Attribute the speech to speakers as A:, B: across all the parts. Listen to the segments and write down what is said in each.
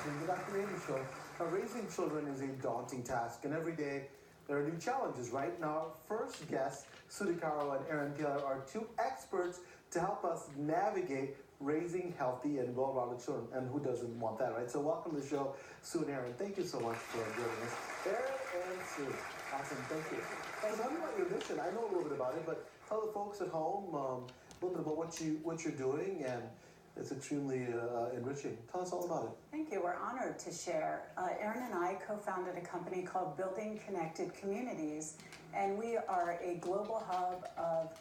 A: listening to Dr. Amy Show. Now, raising children is a daunting task, and every day there are new challenges, right? Now, our first guests, Sudhikaro and Erin Taylor, are two experts to help us navigate raising healthy and well-rounded children. And who doesn't want that, right? So welcome to the show, Sue and Erin. Thank you so much for joining us. Erin and Sue. Awesome, thank you. So tell me about your mission. I know a little bit about it, but tell the folks at home a little bit about what you're doing, and it's extremely enriching. Tell us all about it.
B: Thank you. We're honored to share. Erin and I co-founded a company called Building Connected Communities, and we are a global hub of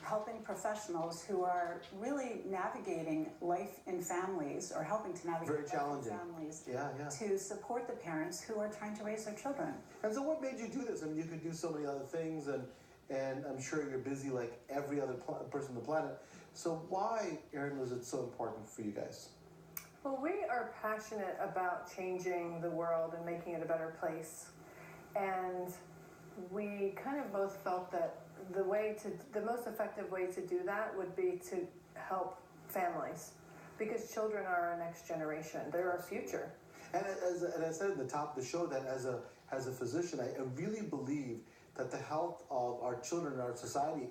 B: helping professionals who are really navigating life in families, or helping to navigate
A: Very challenging.
B: Life in families,
A: yeah.
B: to support the parents who are trying to raise their children.
A: And so what made you do this? I mean, you could do so many other things, and I'm sure you're busy like every other person on the planet. So why, Erin, was it so important for you guys?
C: Well, we are passionate about changing the world and making it a better place. And we kind of both felt that the most effective way to do that would be to help families, because children are our next generation. They're our future.
A: And as I said at the top of the show, that as a physician, I really believe that the health of our children and our society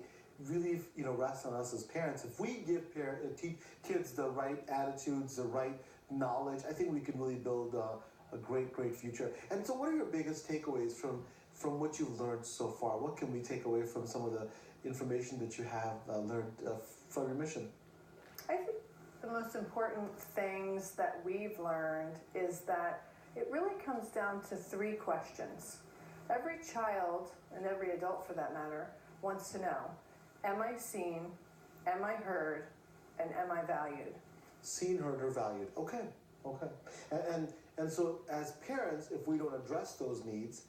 A: really, rests on us as parents. If we give teach kids the right attitudes, the right knowledge, I think we can really build a great future. And so what are your biggest takeaways from what you've learned so far? What can we take away from some of the information that you have learned from your mission?
C: I think the most important things that we've learned is that it really comes down to three questions. Every child, and every adult for that matter, wants to know, am I seen, am I heard, and am I valued?
A: Seen, heard, or valued. Okay. And so as parents, if we don't address those needs,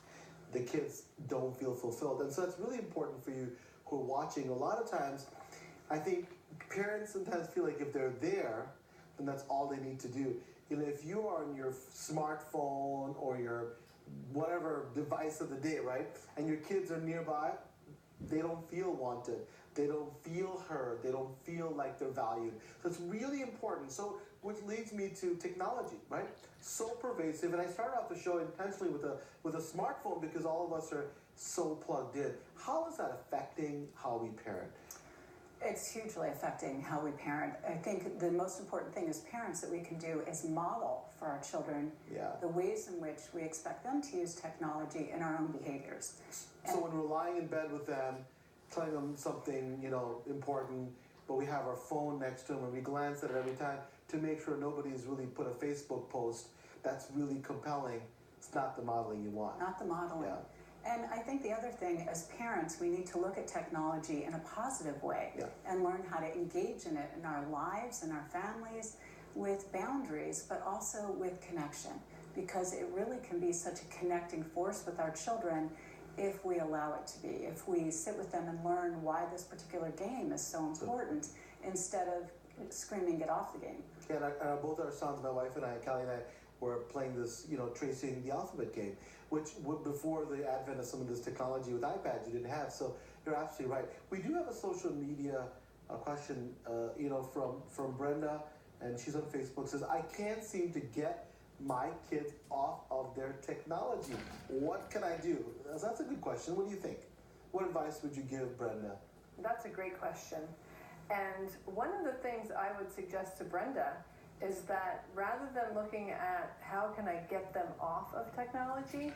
A: the kids don't feel fulfilled. And so it's really important for you who are watching. A lot of times, I think parents sometimes feel like if they're there, then that's all they need to do. If you are on your smartphone or your whatever device of the day, right, and your kids are nearby, they don't feel wanted, they don't feel heard, they don't feel like they're valued. So it's really important. So which leads me to technology, right? So pervasive. And I started off the show intentionally with a smartphone because all of us are so plugged in. How is that affecting how we parent?
B: It's hugely affecting how we parent. I think the most important thing as parents that we can do is model for our children the ways in which we expect them to use technology in our own behaviors.
A: So when we're lying in bed with them, telling them something, important, but we have our phone next to them and we glance at it every time to make sure nobody's really put a Facebook post that's really compelling, it's not the modeling you want.
B: Not the modeling.
A: Yeah.
B: And I think the other thing, as parents, we need to look at technology in a positive way and learn how to engage in it in our lives and our families with boundaries, but also with connection, because it really can be such a connecting force with our children if we allow it to be, if we sit with them and learn why this particular game is so important instead of screaming, get off the game.
A: Yeah, and both our sons, my wife and I, Callie and I, were playing this, tracing the alphabet game, which before the advent of some of this technology with iPads you didn't have. So you're absolutely right. We do have a social media question, from Brenda, and she's on Facebook. Says, I can't seem to get my kids off of their technology. What can I do? That's a good question. What do you think? What advice would you give Brenda?
C: That's a great question. And one of the things I would suggest to Brenda is that rather than looking at how can I get them off of technology,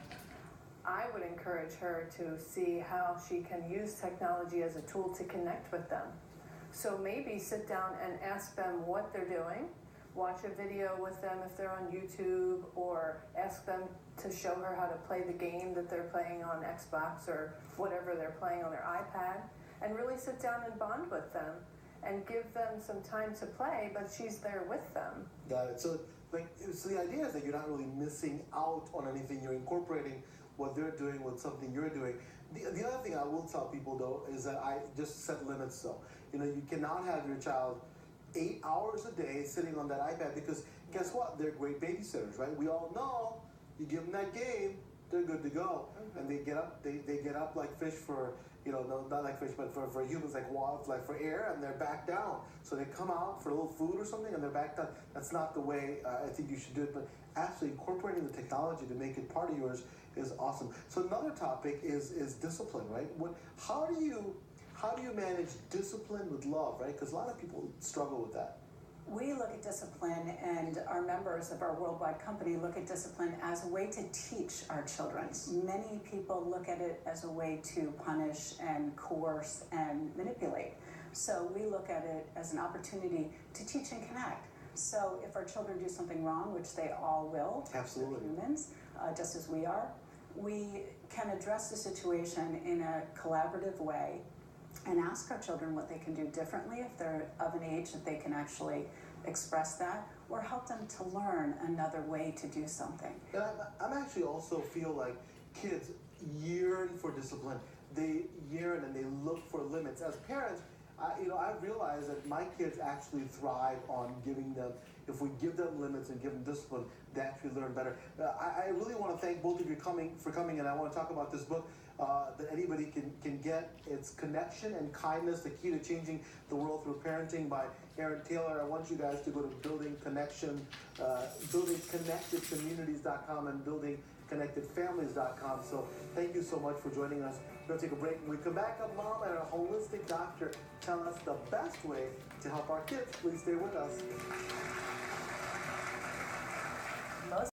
C: I would encourage her to see how she can use technology as a tool to connect with them. So maybe sit down and ask them what they're doing, watch a video with them if they're on YouTube, or ask them to show her how to play the game that they're playing on Xbox or whatever they're playing on their iPad, and really sit down and bond with them and give them some time to play, but she's there with them.
A: Got it. So the idea is that you're not really missing out on anything. You're incorporating what they're doing with something you're doing. The other thing I will tell people, though, is that I just set limits, though. You cannot have your child 8 hours a day sitting on that iPad, because guess what? They're great babysitters, right? We all know you give them that game, they're good to go. Mm-hmm. And they get up like fish for no, not like fish, but for humans like like for air, and they're back down. So they come out for a little food or something, and they're back down. That's not the way I think you should do it. But actually incorporating the technology to make it part of yours is awesome. So another topic is discipline, right? How do you manage discipline with love, right? Because a lot of people struggle with that.
B: We look at discipline, and our members of our worldwide company look at discipline as a way to teach our children. Many people look at it as a way to punish and coerce and manipulate. So we look at it as an opportunity to teach and connect. So if our children do something wrong, which they all will,
A: absolutely,
B: humans, just as we are, we can address the situation in a collaborative way and ask our children what they can do differently if they're of an age that they can actually express that, or help them to learn another way to do something.
A: And I'm actually also feel like kids yearn for discipline. They yearn and they look for limits. As parents, I realize that my kids actually thrive on giving them, if we give them limits and give them discipline, they actually learn better. I really want to thank both of you for coming, and I want to talk about this book that anybody can get. It's Connection and Kindness, the Key to Changing the World Through Parenting by Erin Taylor. I want you guys to go to buildingconnectedcommunities.com and buildingconnectedfamilies.com. So thank you so much for joining us. We're going to take a break. When we come back, a mom and a holistic doctor tell us the best way to help our kids. Please stay with us.